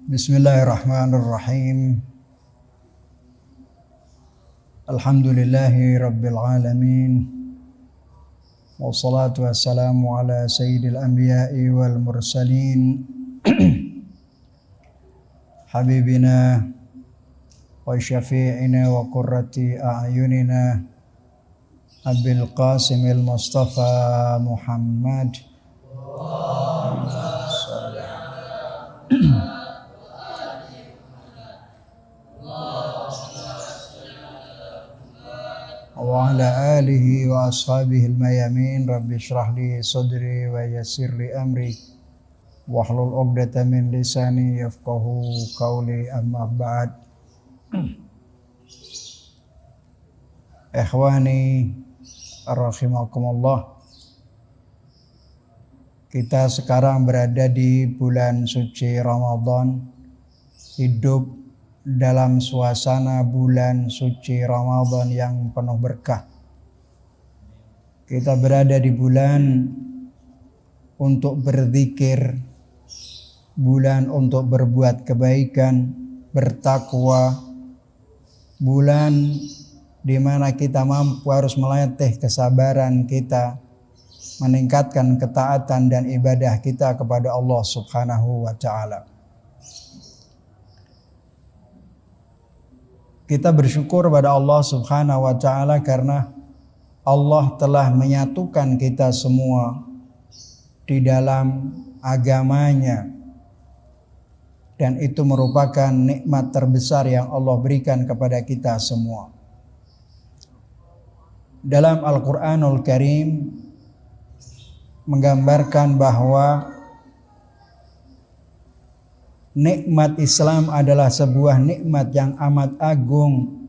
Bismillahirrahmanirrahim. Alhamdulillahi rabbil alamin. Wassalatu wassalamu ala sayyidil anbiya'i wal mursalin. Habibina wa syafi'ina wa qurrati a'yunina Abil Qasimil Mustafa Muhammad. Wa ala alihi wa ashabihi al-mayamin. Rabbi shrah li sadri wa yassir li amri wahlul 'uqdatam min lisani yafqahu qawli, amma ba'd. Ikhwani rahimakumullah, kita sekarang berada di bulan suci Ramadan, hidup dalam suasana bulan suci Ramadan yang penuh berkah. Kita berada di bulan untuk berzikir, bulan untuk berbuat kebaikan, bertakwa, bulan di mana kita mampu harus melatih kesabaran kita, meningkatkan ketaatan dan ibadah kita kepada Allah Subhanahu wa ta'ala. Kita bersyukur pada Allah Subhanahu wa ta'ala karena Allah telah menyatukan kita semua di dalam agamanya, dan itu merupakan nikmat terbesar yang Allah berikan kepada kita semua. Dalam Al-Quranul Karim menggambarkan bahwa nikmat Islam adalah sebuah nikmat yang amat agung,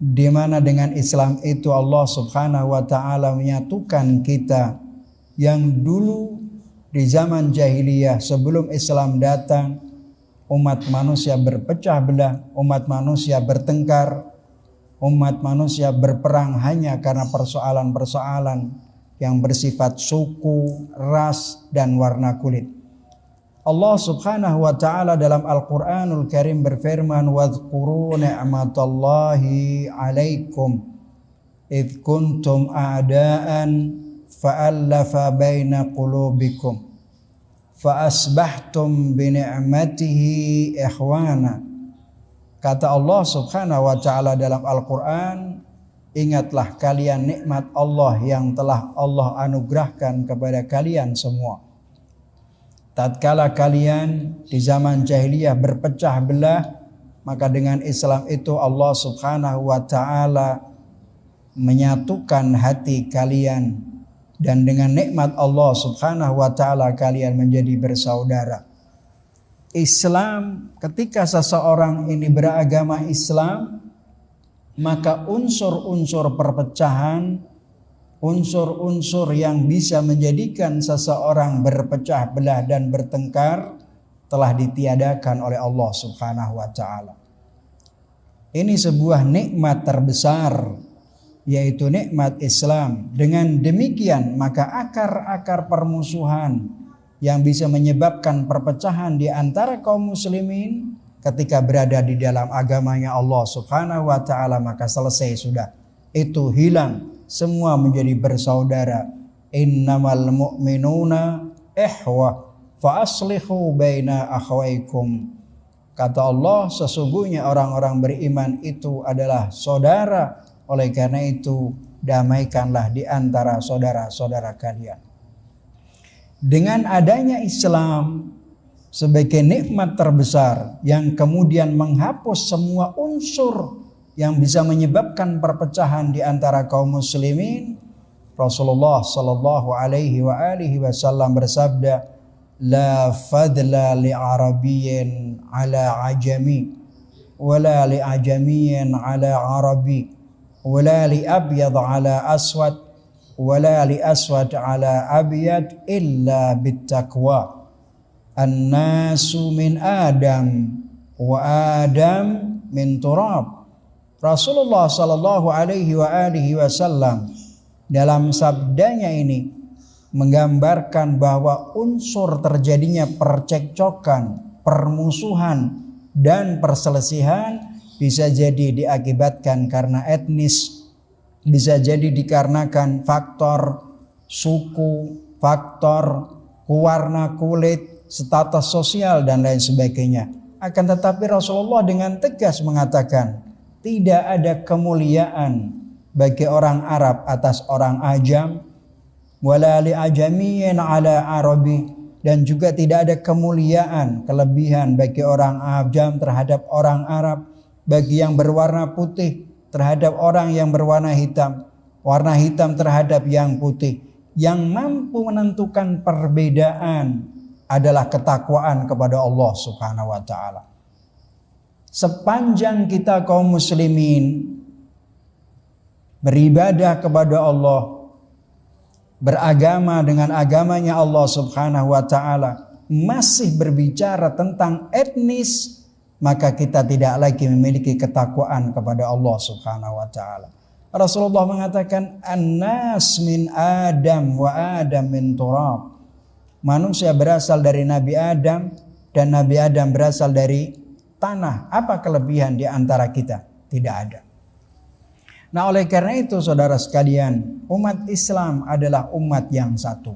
di mana dengan Islam itu Allah Subhanahu wa ta'ala menyatukan kita yang dulu di zaman jahiliyah sebelum Islam datang, umat manusia berpecah belah, umat manusia bertengkar, umat manusia berperang hanya karena persoalan-persoalan yang bersifat suku, ras, dan warna kulit. Allah Subhanahu wa ta'ala dalam Al-Quranul Karim berfirman, "Wadhkuru ni'matallahi 'alaikum idh kuntum a'da'an fa'allafa baina qulubikum fa asbahtum bi ni'matihi ikhwana." Kata Allah Subhanahu wa ta'ala dalam Al-Quran, ingatlah kalian nikmat Allah yang telah Allah anugerahkan kepada kalian semua. Tatkala kalian di zaman jahiliyah berpecah belah, maka dengan Islam itu Allah Subhanahu wa ta'ala menyatukan hati kalian, dan dengan nikmat Allah Subhanahu wa ta'ala kalian menjadi bersaudara. Islam, ketika seseorang ini beragama Islam, maka unsur-unsur perpecahan, unsur-unsur yang bisa menjadikan seseorang berpecah belah dan bertengkar telah ditiadakan oleh Allah Subhanahu wa ta'ala. Ini sebuah nikmat terbesar, yaitu nikmat Islam. Dengan demikian maka akar-akar permusuhan yang bisa menyebabkan perpecahan di antara kaum muslimin ketika berada di dalam agamanya Allah Subhanahu wa ta'ala, maka selesai sudah. Itu hilang, semua menjadi bersaudara. Innamal mu'minuna ihwa fa aslihu baina akhawaikum. Kata Allah, sesungguhnya orang-orang beriman itu adalah saudara. Oleh karena itu, damaikanlah di antara saudara-saudara kalian. Dengan adanya Islam sebagai nikmat terbesar yang kemudian menghapus semua unsur yang bisa menyebabkan perpecahan di antara kaum muslimin, Rasulullah sallallahu alaihi wasallam bersabda, "La fadla li arabiyyin ala ajami, wala li ajamiyyin ala arabi, wala li abyad ala aswad, wala li aswad ala abyad illa bittaqwa. An-nasu min Adam wa Adam min turab." Rasulullah sallallahu alaihi wasallam dalam sabdanya ini menggambarkan bahwa unsur terjadinya percekcokan, permusuhan dan perselisihan bisa jadi diakibatkan karena etnis, bisa jadi dikarenakan faktor suku, faktor warna kulit, status sosial dan lain sebagainya. Akan tetapi Rasulullah dengan tegas mengatakan tidak ada kemuliaan bagi orang Arab atas orang Ajam, wala li ajamiyyin ala arabi, dan juga tidak ada kemuliaan, kelebihan bagi orang Ajam terhadap orang Arab, bagi yang berwarna putih terhadap orang yang berwarna hitam, warna hitam terhadap yang putih. Yang mampu menentukan perbedaan adalah ketakwaan kepada Allah Subhanahu wa taala. Sepanjang kita kaum muslimin beribadah kepada Allah, beragama dengan agamanya Allah Subhanahu wa taala, masih berbicara tentang etnis, maka kita tidak lagi memiliki ketakwaan kepada Allah Subhanahu wa taala. Rasulullah mengatakan an-nas min Adam wa Adam min turab. Manusia berasal dari Nabi Adam dan Nabi Adam berasal dari tanah. Apa kelebihan di antara kita? Tidak ada. Nah, oleh karena itu saudara sekalian, umat Islam adalah umat yang satu.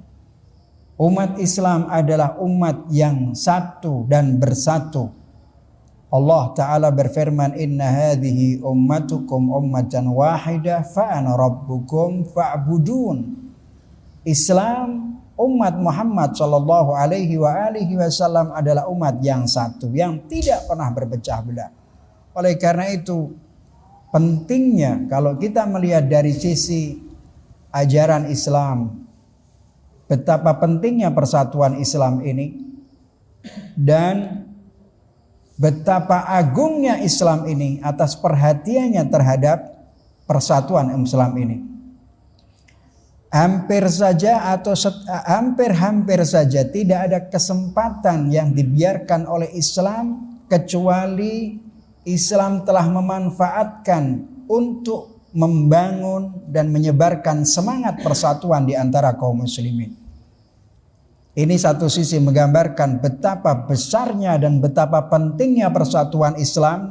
Umat Islam adalah umat yang satu dan bersatu. Allah Ta'ala berfirman, inna hadhihi ummatukum ummatan wahidah fa ana rabbukum fa'budun. Islam, umat Muhammad sallallahu alaihi wasallam adalah umat yang satu, yang tidak pernah berpecah belah. Oleh karena itu pentingnya kalau kita melihat dari sisi ajaran Islam, betapa pentingnya persatuan Islam ini dan betapa agungnya Islam ini atas perhatiannya terhadap persatuan Islam ini. Hampir saja tidak ada kesempatan yang dibiarkan oleh Islam kecuali Islam telah memanfaatkan untuk membangun dan menyebarkan semangat persatuan di antara kaum muslimin. Ini satu sisi menggambarkan betapa besarnya dan betapa pentingnya persatuan Islam,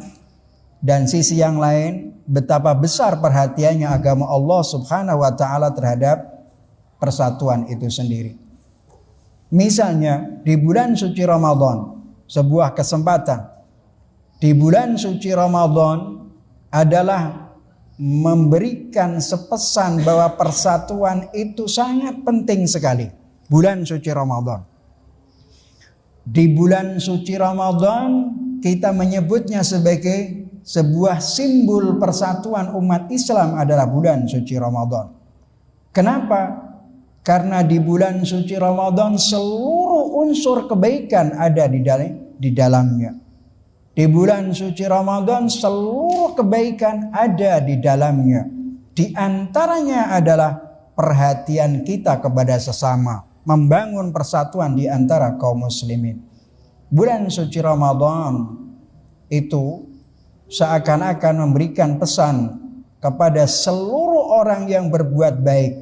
dan sisi yang lain betapa besar perhatiannya agama Allah Subhanahu wa taala terhadap persatuan itu sendiri. Misalnya di bulan suci Ramadan, sebuah kesempatan. Di bulan suci Ramadan adalah memberikan sepesan bahwa persatuan itu sangat penting sekali. Bulan suci Ramadan. Di bulan suci Ramadan kita menyebutnya sebagai sebuah simbol persatuan umat Islam adalah bulan suci Ramadan. Kenapa? Karena di bulan suci Ramadan seluruh unsur kebaikan ada di dalamnya. Di bulan suci Ramadan seluruh kebaikan ada di dalamnya. Di antaranya adalah perhatian kita kepada sesama, membangun persatuan di antara kaum muslimin. Bulan suci Ramadan itu seakan-akan memberikan pesan kepada seluruh orang yang berbuat baik,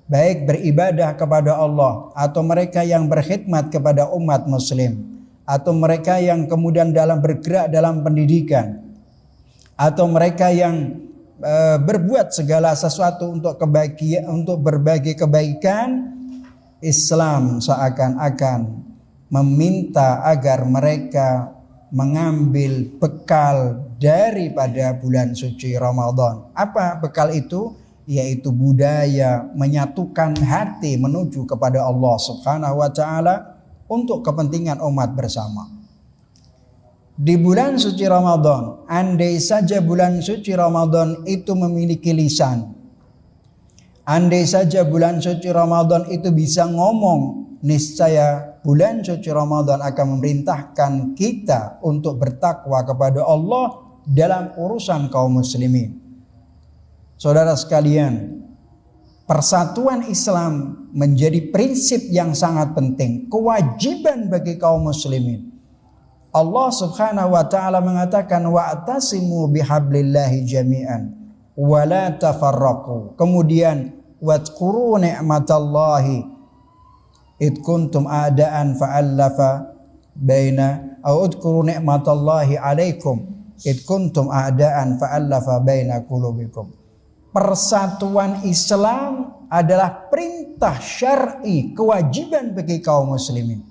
baik beribadah kepada Allah atau mereka yang berkhidmat kepada umat muslim, atau mereka yang kemudian bergerak dalam pendidikan, atau mereka yang berbuat segala sesuatu untuk berbagi kebaikan. Islam seakan-akan meminta agar mereka mengambil bekal daripada bulan suci Ramadan. Apa bekal itu? Yaitu budaya menyatukan hati menuju kepada Allah Subhanahu wa taala untuk kepentingan umat bersama. Di bulan suci Ramadan, andai saja bulan suci Ramadan itu memiliki lisan, andai saja bulan suci Ramadan itu bisa ngomong, niscaya bulan suci Ramadan akan memerintahkan kita untuk bertakwa kepada Allah dalam urusan kaum muslimin. Saudara sekalian, persatuan Islam menjadi prinsip yang sangat penting, kewajiban bagi kaum muslimin. Allah Subhanahu wa taala mengatakan wa'tasimu bihablillahi jami'an wa la tafarraqu. Kemudian wadhkuru ni'matallahi id kuntum a'daan fa'allafa baina au udkuru ni'matallahi 'alaikum id kuntum a'daan fa'alafa baina qulubikum. Persatuan Islam adalah perintah syar'i, kewajiban bagi kaum muslimin.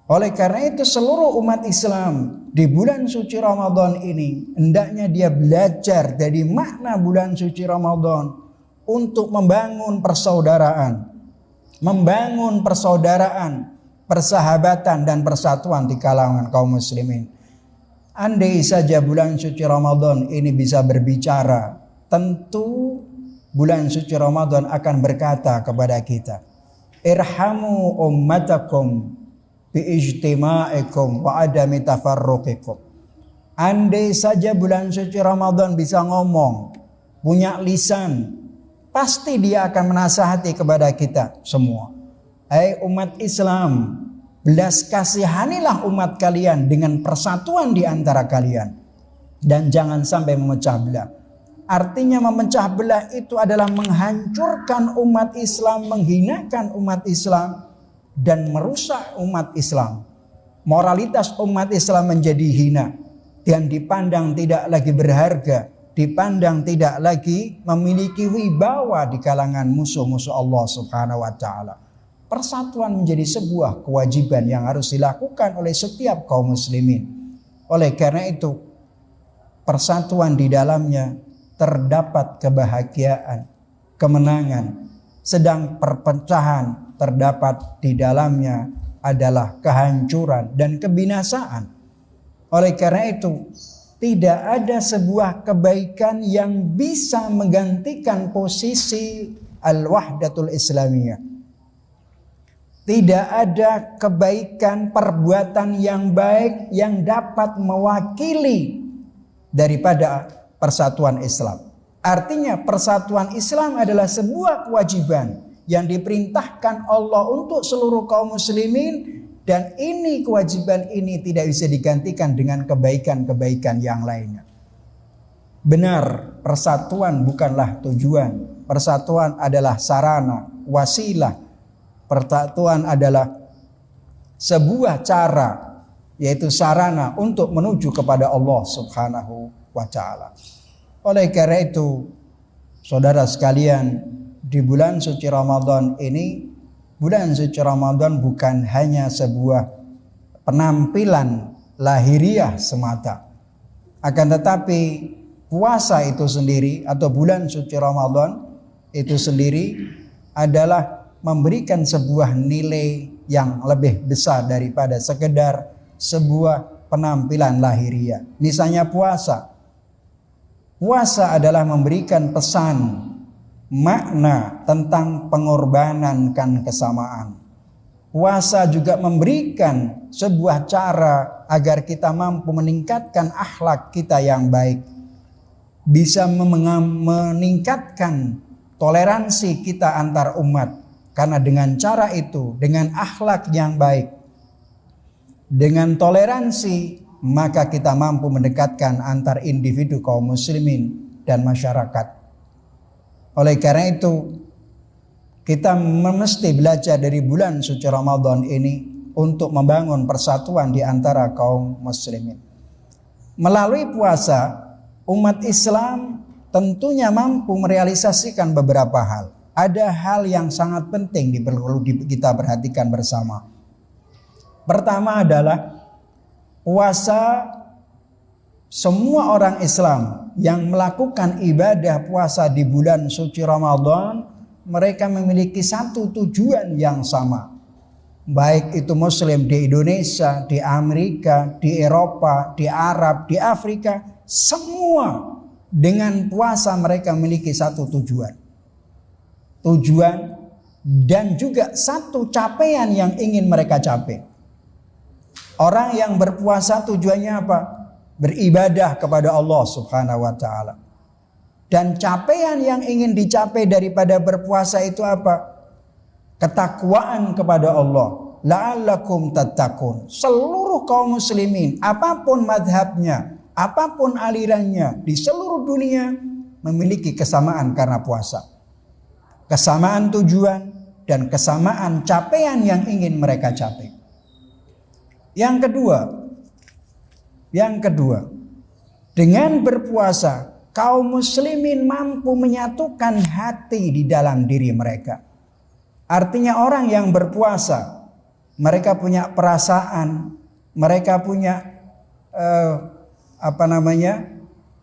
Oleh karena itu seluruh umat Islam di bulan suci Ramadan ini hendaknya dia belajar dari makna bulan suci Ramadan untuk membangun persaudaraan, persahabatan dan persatuan di kalangan kaum muslimin. Andai saja bulan suci Ramadan ini bisa berbicara, tentu bulan suci Ramadan akan berkata kepada kita, irhamu ummatakum biijtima'ikum wa adami tafarruqikum. Andai saja bulan suci Ramadan bisa ngomong, punya lisan, pasti dia akan menasihati kepada kita semua. Hai umat Islam, belas kasihanilah umat kalian dengan persatuan di antara kalian dan jangan sampai memecah belah. Artinya memecah belah itu adalah menghancurkan umat Islam, menghinakan umat Islam dan merusak umat Islam. Moralitas umat Islam menjadi hina dan dipandang tidak lagi berharga, dipandang tidak lagi memiliki wibawa di kalangan musuh-musuh Allah Subhanahu wa taala. Persatuan menjadi sebuah kewajiban yang harus dilakukan oleh setiap kaum muslimin. Oleh karena itu, persatuan di dalamnya terdapat kebahagiaan, kemenangan, sedang perpecahan terdapat di dalamnya adalah kehancuran dan kebinasaan. Oleh karena itu, tidak ada sebuah kebaikan yang bisa menggantikan posisi al-wahdatul islamiyah. Tidak ada kebaikan perbuatan yang baik yang dapat mewakili daripada persatuan Islam. Artinya persatuan Islam adalah sebuah kewajiban yang diperintahkan Allah untuk seluruh kaum muslimin, dan ini kewajiban ini tidak bisa digantikan dengan kebaikan-kebaikan yang lainnya. Benar, persatuan bukanlah tujuan. Persatuan adalah sarana, wasilah. Persatuan adalah sebuah cara, yaitu sarana untuk menuju kepada Allah Subhanahu wa ta'ala. Oleh karena itu, saudara sekalian, di bulan suci Ramadan ini, bulan suci Ramadan bukan hanya sebuah penampilan lahiriah semata. Akan tetapi puasa itu sendiri atau bulan suci Ramadan itu sendiri adalah memberikan sebuah nilai yang lebih besar daripada sekedar sebuah penampilan lahiriah. Misalnya puasa. Puasa adalah memberikan pesan, makna tentang pengorbanan dan kesamaan. Puasa juga memberikan sebuah cara agar kita mampu meningkatkan akhlak kita yang baik. Bisa meningkatkan toleransi kita antar umat. Karena dengan cara itu, dengan akhlak yang baik, dengan toleransi, maka kita mampu mendekatkan antar individu kaum muslimin dan masyarakat. Oleh karena itu, kita mesti belajar dari bulan suci Ramadan ini untuk membangun persatuan di antara kaum muslimin. Melalui puasa, umat Islam tentunya mampu merealisasikan beberapa hal. Ada hal yang sangat penting perlu kita perhatikan bersama. Pertama adalah puasa. Semua orang Islam yang melakukan ibadah puasa di bulan suci Ramadan, mereka memiliki satu tujuan yang sama. Baik itu muslim di Indonesia, di Amerika, di Eropa, di Arab, di Afrika, semua dengan puasa mereka memiliki satu tujuan. Dan juga satu capaian yang ingin mereka capai. Orang yang berpuasa tujuannya apa? Beribadah kepada Allah Subhanahu wa ta'ala. Dan capaian yang ingin dicapai daripada berpuasa itu apa? Ketakwaan kepada Allah. La'allakum tattaqun. Seluruh kaum muslimin, apapun madhabnya, apapun alirannya, di seluruh dunia memiliki kesamaan karena puasa. Kesamaan tujuan dan kesamaan capaian yang ingin mereka capai. Yang kedua, dengan berpuasa kaum muslimin mampu menyatukan hati di dalam diri mereka. Artinya orang yang berpuasa, mereka punya perasaan, mereka punya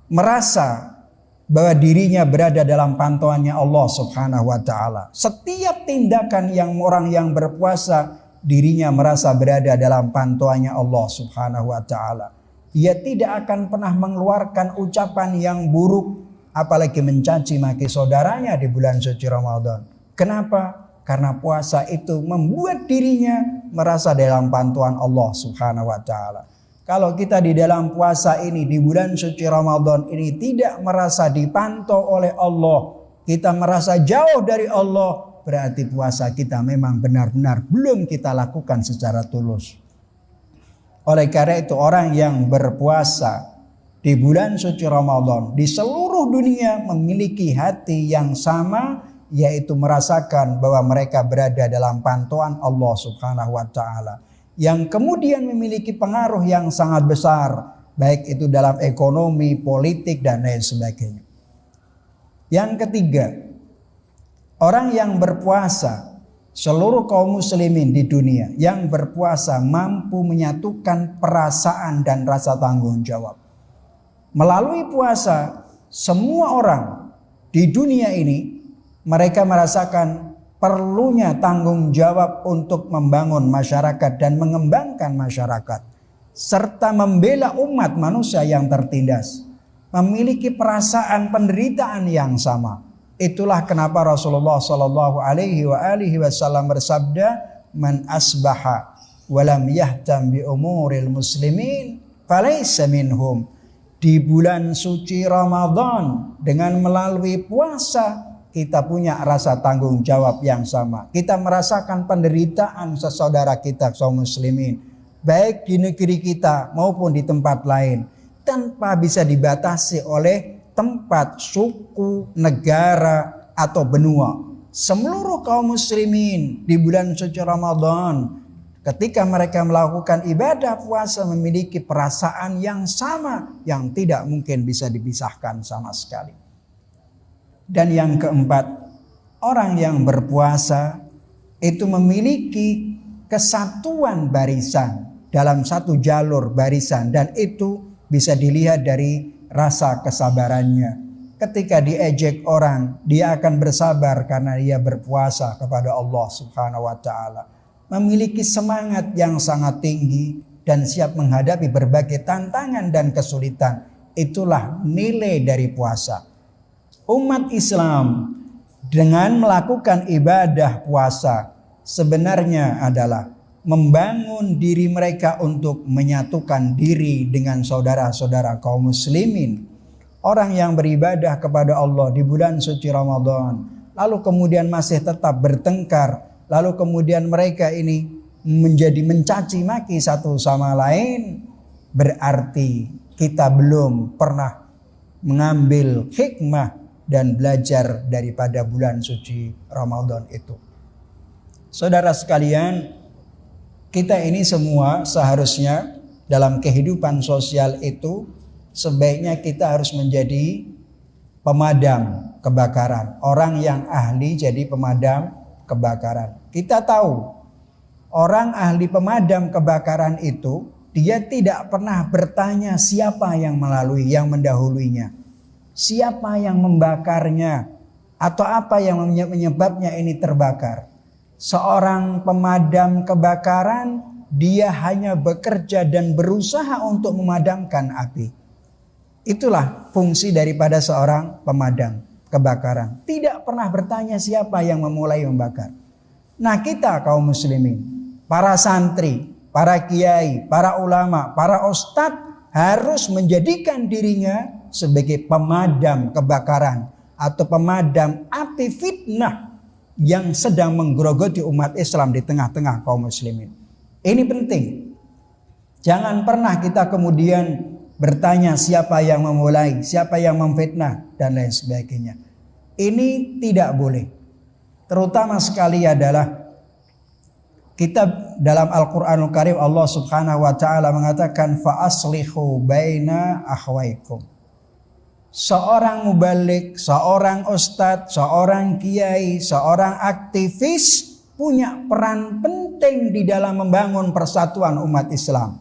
merasa bahwa dirinya berada dalam pantauannya Allah Subhanahu wa taala. Setiap tindakan yang orang yang berpuasa, dirinya merasa berada dalam pantauannya Allah Subhanahu wa taala. Ia tidak akan pernah mengeluarkan ucapan yang buruk, apalagi mencaci maki saudaranya di bulan suci Ramadan. Kenapa? Karena puasa itu membuat dirinya merasa dalam pantauan Allah Subhanahu wa taala. Kalau kita di dalam puasa ini, di bulan suci Ramadan ini tidak merasa dipantau oleh Allah, kita merasa jauh dari Allah, berarti puasa kita memang benar-benar belum kita lakukan secara tulus. Oleh karena itu orang yang berpuasa di bulan suci Ramadan di seluruh dunia memiliki hati yang sama, yaitu merasakan bahwa mereka berada dalam pantauan Allah Subhanahu wa taala, yang kemudian memiliki pengaruh yang sangat besar, baik itu dalam ekonomi, politik, dan lain sebagainya. Yang ketiga, orang yang berpuasa, seluruh kaum muslimin di dunia yang berpuasa mampu menyatukan perasaan dan rasa tanggung jawab. Melalui puasa, semua orang di dunia ini mereka merasakan perlunya tanggung jawab untuk membangun masyarakat dan mengembangkan masyarakat, serta membela umat manusia yang tertindas, memiliki perasaan penderitaan yang sama. Itulah kenapa Rasulullah Shallallahu Alaihi Wasallam bersabda, "Man asbaha walam yahtam bi umuril muslimin, falaysa minhum." Di bulan suci Ramadan, dengan melalui puasa, kita punya rasa tanggung jawab yang sama. Kita merasakan penderitaan saudara kita kaum muslimin, baik di negeri kita maupun di tempat lain, tanpa bisa dibatasi oleh tempat, suku, negara, atau benua. Seluruh kaum muslimin di bulan suci Ramadan, ketika mereka melakukan ibadah puasa, memiliki perasaan yang sama, yang tidak mungkin bisa dipisahkan sama sekali. Dan yang keempat, orang yang berpuasa itu memiliki kesatuan barisan dalam satu jalur barisan, dan itu bisa dilihat dari rasa kesabarannya. Ketika diejek orang, dia akan bersabar karena dia berpuasa kepada Allah Subhanahu wa taala. Memiliki semangat yang sangat tinggi dan siap menghadapi berbagai tantangan dan kesulitan. Itulah nilai dari puasa. Umat Islam dengan melakukan ibadah puasa sebenarnya adalah membangun diri mereka untuk menyatukan diri dengan saudara-saudara kaum muslimin. Orang yang beribadah kepada Allah di bulan suci Ramadan, lalu kemudian masih tetap bertengkar, lalu kemudian mereka ini menjadi mencaci maki satu sama lain, berarti kita belum pernah mengambil hikmah dan belajar daripada bulan suci Ramadan itu. Saudara sekalian, kita ini semua seharusnya dalam kehidupan sosial itu sebaiknya kita harus menjadi pemadam kebakaran. Orang yang ahli jadi pemadam kebakaran. Kita tahu orang ahli pemadam kebakaran itu dia tidak pernah bertanya siapa yang mendahuluinya. Siapa yang membakarnya atau apa yang menyebabnya ini terbakar. Seorang pemadam kebakaran, dia hanya bekerja dan berusaha untuk memadamkan api. Itulah fungsi daripada seorang pemadam kebakaran. Tidak pernah bertanya siapa yang memulai membakar. Nah, kita kaum muslimin, para santri, para kiai, para ulama, para ustadz harus menjadikan dirinya sebagai pemadam kebakaran atau pemadam api fitnah yang sedang menggerogoti umat Islam di tengah-tengah kaum muslimin. Ini penting. Jangan pernah kita kemudian bertanya siapa yang memulai, siapa yang memfitnah, dan lain sebagainya. Ini tidak boleh. Terutama sekali adalah Kita dalam Al-Qur'anul Karim Allah Subhanahu wa taala mengatakan fa aslihu baina akhwaikum. Seorang mubalik, seorang ustadz, seorang kiai, seorang aktivis punya peran penting di dalam membangun persatuan umat Islam.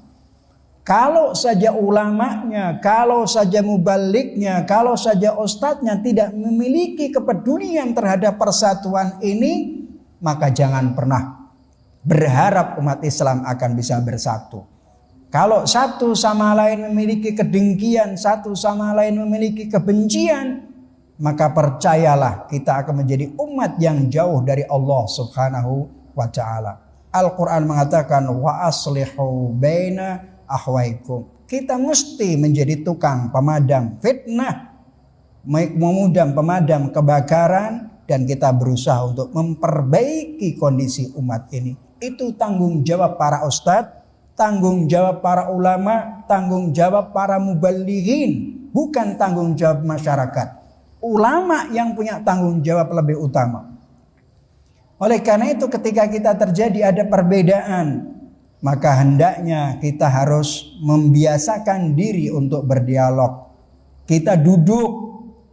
Kalau saja ulamanya, kalau saja mubaliknya, kalau saja ustadznya tidak memiliki kepedulian terhadap persatuan ini, maka jangan pernah berharap umat Islam akan bisa bersatu. Kalau satu sama lain memiliki kedengkian, satu sama lain memiliki kebencian, maka percayalah kita akan menjadi umat yang jauh dari Allah Subhanahu wa taala. Al-Qur'an mengatakan wa aslihu baina akhwaikum. Kita mesti menjadi tukang pemadam fitnah, pemadam kebakaran, dan kita berusaha untuk memperbaiki kondisi umat ini. Itu tanggung jawab para ustadz, tanggung jawab para ulama, tanggung jawab para mubalighin, bukan tanggung jawab masyarakat. Ulama yang punya tanggung jawab lebih utama. Oleh karena itu ketika kita terjadi ada perbedaan, maka hendaknya kita harus membiasakan diri untuk berdialog. Kita duduk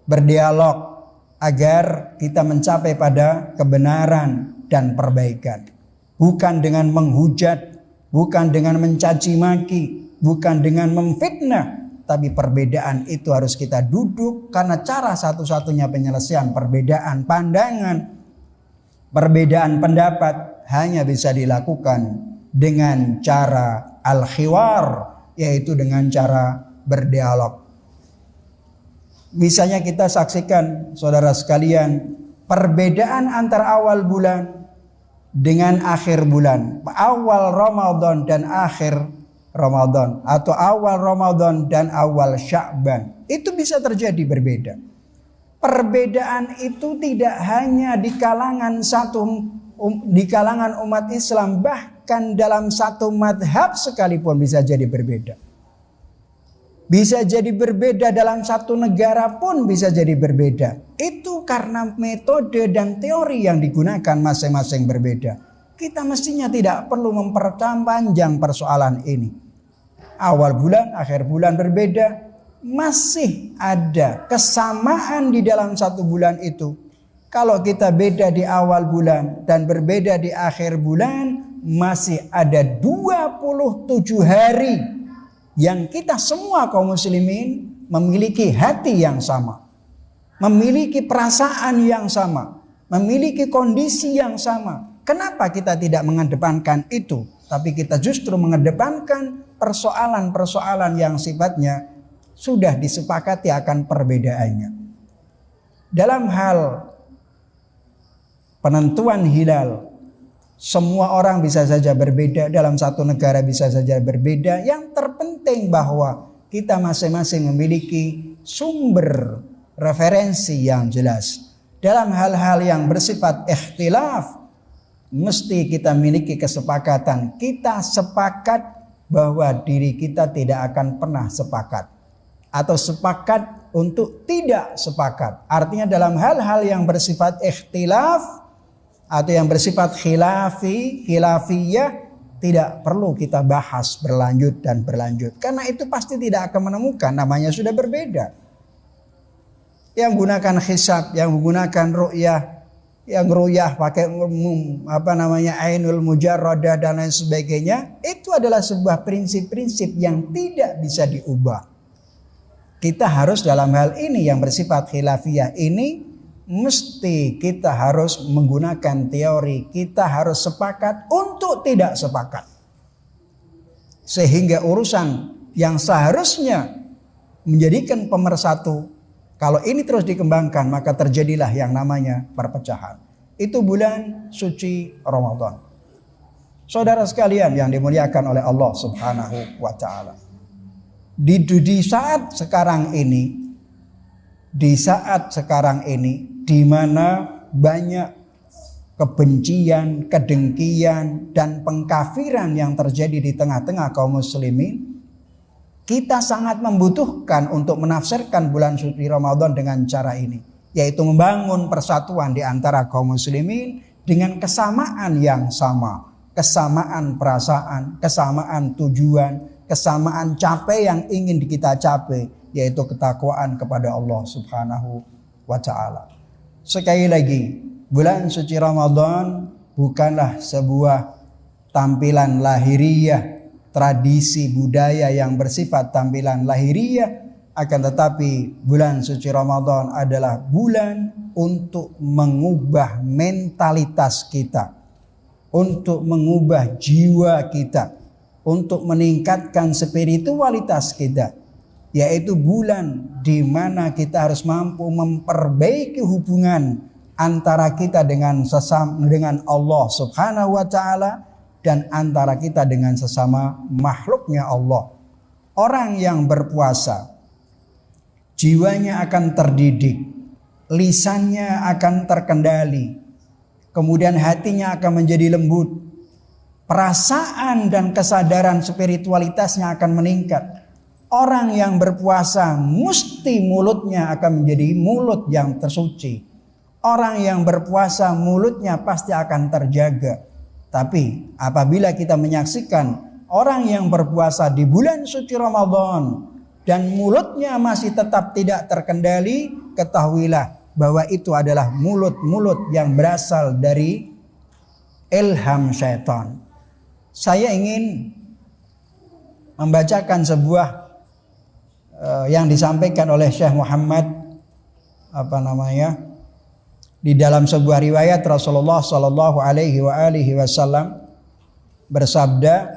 berdialog agar kita mencapai pada kebenaran dan perbaikan. Bukan dengan menghujat, bukan dengan mencaci maki, bukan dengan memfitnah, tapi perbedaan itu harus kita duduk karena cara satu-satunya penyelesaian perbedaan pandangan, perbedaan pendapat hanya bisa dilakukan dengan cara al-khiwar, yaitu dengan cara berdialog. Misalnya kita saksikan saudara sekalian perbedaan antara awal bulan dengan akhir bulan, awal Ramadan dan akhir Ramadan, atau awal Ramadan dan awal Sya'ban, itu bisa terjadi berbeda. Perbedaan itu tidak hanya di kalangan umat Islam, bahkan dalam satu madhab sekalipun bisa jadi berbeda. Bisa jadi berbeda dalam satu negara pun bisa jadi berbeda. Itu karena metode dan teori yang digunakan masing-masing berbeda. Kita mestinya tidak perlu memperpanjang persoalan ini. Awal bulan, akhir bulan berbeda. Masih ada kesamaan di dalam satu bulan itu. Kalau kita beda di awal bulan dan berbeda di akhir bulan, masih ada 27 hari yang kita semua kaum muslimin memiliki hati yang sama, memiliki perasaan yang sama, memiliki kondisi yang sama. Kenapa kita tidak mengedepankan itu, tapi kita justru mengedepankan persoalan-persoalan yang sifatnya sudah disepakati akan perbedaannya. Dalam hal penentuan hilal, semua orang bisa saja berbeda, dalam satu negara bisa saja berbeda. Yang terpenting bahwa kita masing-masing memiliki sumber referensi yang jelas. Dalam hal-hal yang bersifat ikhtilaf, mesti kita miliki kesepakatan. Kita sepakat bahwa diri kita tidak akan pernah sepakat, atau sepakat untuk tidak sepakat. Artinya dalam hal-hal yang bersifat ikhtilaf atau yang bersifat khilafiyah, tidak perlu kita bahas berlanjut dan berlanjut, karena itu pasti tidak akan menemukan, namanya sudah berbeda. Yang gunakan hisab, yang menggunakan ru'yah, yang ru'yah pakai ainul mujarradah dan lain sebagainya, itu adalah sebuah prinsip-prinsip yang tidak bisa diubah. Kita harus dalam hal ini yang bersifat khilafiyah ini, mesti kita harus menggunakan teori, kita harus sepakat untuk tidak sepakat. Sehingga urusan yang seharusnya menjadikan pemersatu, kalau ini terus dikembangkan, maka terjadilah yang namanya perpecahan. Itu bulan suci Ramadan. Saudara sekalian yang dimuliakan oleh Allah Subhanahu wa taala. Di saat sekarang ini, di mana banyak kebencian, kedengkian, dan pengkafiran yang terjadi di tengah-tengah kaum muslimin, kita sangat membutuhkan untuk menafsirkan bulan suci Ramadan dengan cara ini, yaitu membangun persatuan di antara kaum muslimin dengan kesamaan yang sama. kesamaan perasaan, kesamaan tujuan, kesamaan capai yang ingin kita capai, yaitu ketakwaan kepada Allah Subhanahu wa taala. Sekali lagi, bulan suci Ramadan bukanlah sebuah tampilan lahiriah, tradisi budaya yang bersifat tampilan lahiriah, akan tetapi bulan suci Ramadan adalah bulan untuk mengubah mentalitas kita, untuk mengubah jiwa kita, untuk meningkatkan spiritualitas kita, yaitu bulan di mana kita harus mampu memperbaiki hubungan antara kita dengan Allah Subhanahu wa taala dan antara kita dengan sesama makhluknya Allah. Orang yang berpuasa, jiwanya akan terdidik, lisannya akan terkendali, kemudian hatinya akan menjadi lembut, perasaan dan kesadaran spiritualitasnya akan meningkat. Orang yang berpuasa mesti mulutnya akan menjadi mulut yang tersuci. Orang yang berpuasa mulutnya pasti akan terjaga. Tapi apabila kita menyaksikan orang yang berpuasa di bulan suci Ramadan dan mulutnya masih tetap tidak terkendali, ketahuilah bahwa itu adalah mulut-mulut yang berasal dari ilham syaitan. Saya ingin membacakan sebuah yang disampaikan oleh Syekh Muhammad di dalam sebuah riwayat Rasulullah Shallallahu Alaihi Wasallam bersabda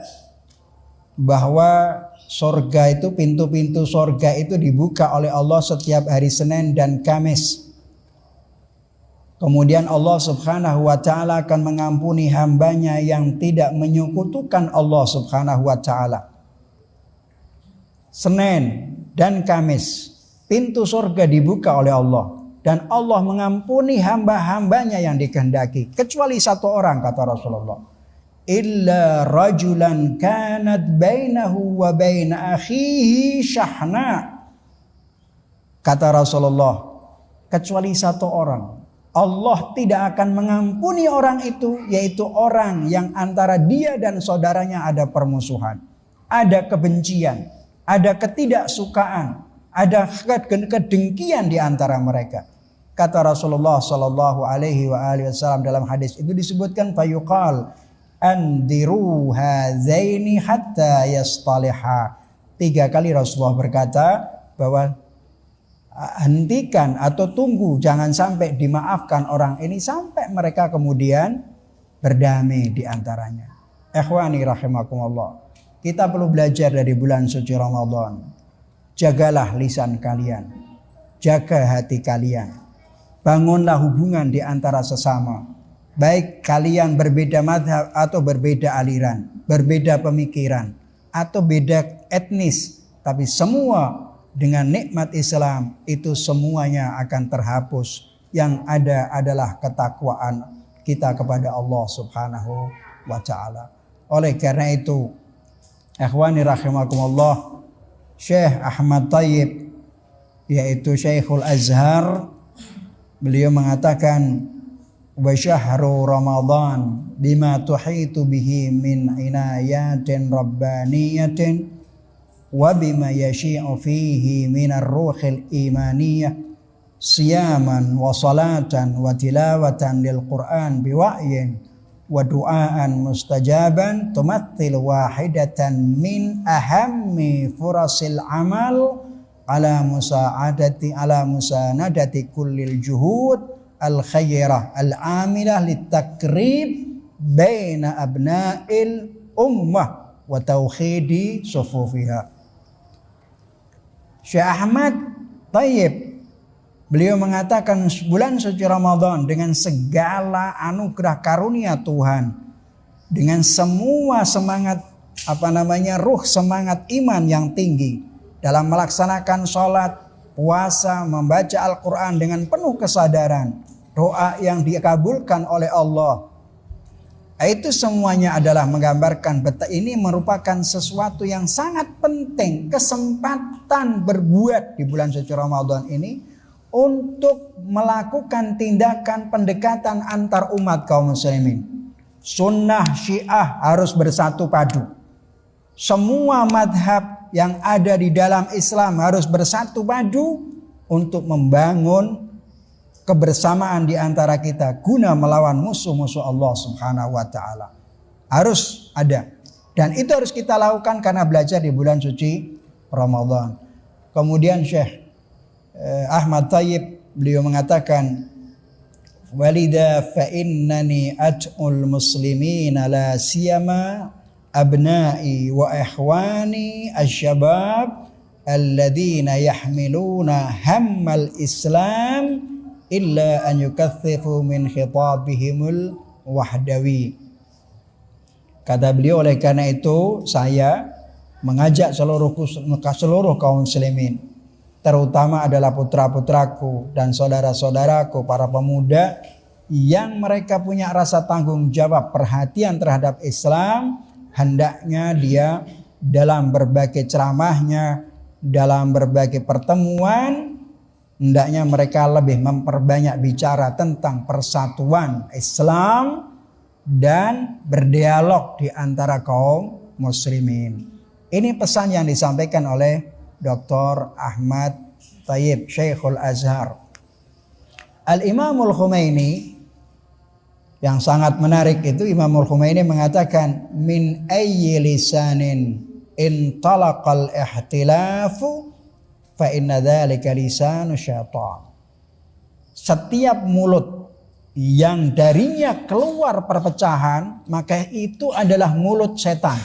bahwa surga itu, pintu-pintu surga itu dibuka oleh Allah setiap hari Senin dan Kamis. Kemudian Allah Subhanahu wa taala akan mengampuni hambanya yang tidak menyekutukan Allah Subhanahu wa taala. Senin dan Kamis pintu surga dibuka oleh Allah, dan Allah mengampuni hamba-hambanya yang dikehendaki, kecuali satu orang, kata Rasulullah, illa rajulan kanat bainahu wa baina akhihi syahna. Kata Rasulullah, kecuali satu orang, Allah tidak akan mengampuni orang itu, yaitu orang yang antara dia dan saudaranya ada permusuhan, ada kebencian, ada ketidaksukaan, ada kedengkian di antara mereka. Kata Rasulullah Shallallahu Alaihi Wasallam dalam hadis itu disebutkan, fayuqal andiru hazaini hatta yastaliha. 3 kali Rasulullah berkata bahwa hentikan atau tunggu, jangan sampai dimaafkan orang ini sampai mereka kemudian berdamai di antaranya. Ikhwani rahimakumullah, kita perlu belajar dari bulan suci Ramadan. Jagalah lisan kalian, jaga hati kalian, bangunlah hubungan di antara sesama. Baik kalian berbeda madhab atau berbeda aliran, berbeda pemikiran atau beda etnis, tapi semua dengan nikmat Islam itu semuanya akan terhapus. Yang ada adalah ketakwaan kita kepada Allah Subhanahu wa taala. Oleh karena itu, ikhwani rahimakumullah, Syekh Ahmad Thayyib, yaitu Syekhul Azhar, beliau mengatakan, wa syahru Ramadan bima tuhitu bihi min inayatin rabbaniyatin wa bima yashi'u fihi minar ruhil imaniyah siyaman wa salatan wa tilawatan lil Qur'an biwa'yin wa du'aan mustajaban tumathil wahidatan min ahammi furasil amal ala musanadati kullil juhud al khairah al amilah litakrib baina abna'il ummah wa tauhidi sufufiha. Syekh Ahmad Thayyib, beliau mengatakan bulan suci Ramadan dengan segala anugerah karunia Tuhan, dengan semua semangat ruh semangat iman yang tinggi dalam melaksanakan sholat, puasa, membaca Al-Quran dengan penuh kesadaran, doa yang dikabulkan oleh Allah. Itu semuanya adalah menggambarkan betapa ini merupakan sesuatu yang sangat penting, kesempatan berbuat di bulan suci Ramadan ini untuk melakukan tindakan pendekatan antar umat kaum muslimin. Sunnah Syiah harus bersatu padu. Semua madhab yang ada di dalam Islam harus bersatu padu untuk membangun kebersamaan di antara kita guna melawan musuh-musuh Allah Subhanahu wa taala. Harus ada. Dan itu harus kita lakukan karena belajar di bulan suci Ramadan. Kemudian Syekh Ahmad Thayyib beliau mengatakan, walida fa innani at'ul muslimin la siyama abna'i wa ikhwani asy-syabab alladziina yahmiluna hammal islam illa an yukaththifu min khitabihimul wahdawi. Kata beliau, oleh karena itu saya mengajak seluruh kaum muslimin, terutama adalah putra-putraku dan saudara-saudaraku para pemuda yang mereka punya rasa tanggung jawab, perhatian terhadap Islam, hendaknya dia dalam berbagai ceramahnya, dalam berbagai pertemuan, hendaknya mereka lebih memperbanyak bicara tentang persatuan Islam dan berdialog di antara kaum muslimin. Ini pesan yang disampaikan oleh Dr. Ahmad Thayyib, Syekhul Azhar. Al-Imamul Khomeini yang sangat menarik itu, Imamul Khomeini mengatakan, min ayyi lisanin intalaqal ihtilafu fa inna dzalika lisanu syaitan. Setiap mulut yang darinya keluar perpecahan, maka itu adalah mulut setan.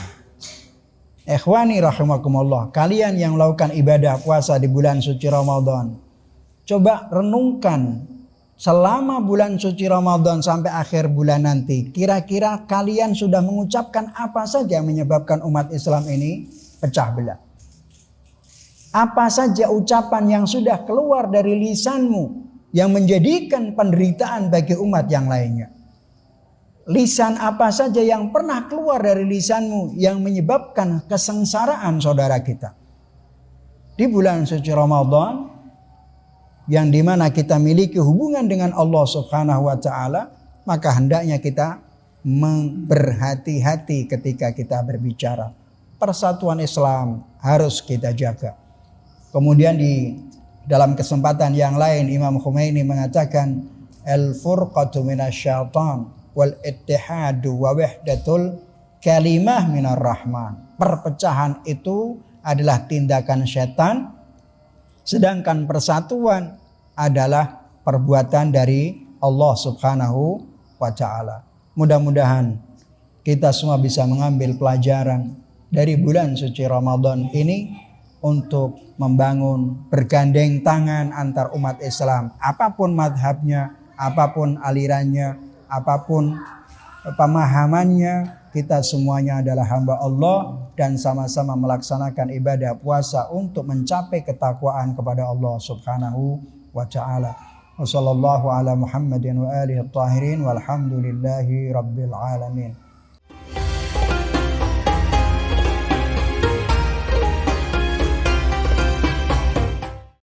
Ikhwani rahimakumullah, kalian yang melakukan ibadah puasa di bulan suci Ramadan, coba renungkan selama bulan suci Ramadan sampai akhir bulan nanti, kira-kira kalian sudah mengucapkan apa saja yang menyebabkan umat Islam ini pecah belah? Apa saja ucapan yang sudah keluar dari lisanmu yang menjadikan penderitaan bagi umat yang lainnya? Lisan apa saja yang pernah keluar dari lisanmu yang menyebabkan kesengsaraan saudara kita? Di bulan suci Ramadan yang dimana kita miliki hubungan dengan Allah Subhanahu wa taala, maka hendaknya kita berhati-hati ketika kita berbicara. Persatuan Islam harus kita jaga. Kemudian di dalam kesempatan yang lain, Imam Khomeini mengatakan, al-furqatu minasyaitan wal ittihadu wa wahdatul kalimah minar rahman. Perpecahan itu adalah tindakan setan, sedangkan persatuan adalah perbuatan dari Allah Subhanahu wa taala. Mudah-mudahan kita semua bisa mengambil pelajaran dari bulan suci Ramadan ini untuk membangun bergandeng tangan antar umat Islam, apapun madhabnya, apapun alirannya, apapun pemahamannya, kita semuanya adalah hamba Allah dan sama-sama melaksanakan ibadah puasa untuk mencapai ketakwaan kepada Allah Subhanahu wa ta'ala. Wassallallahu ala Muhammadin wa alihi at-tahirin walhamdulillahi rabbil alamin.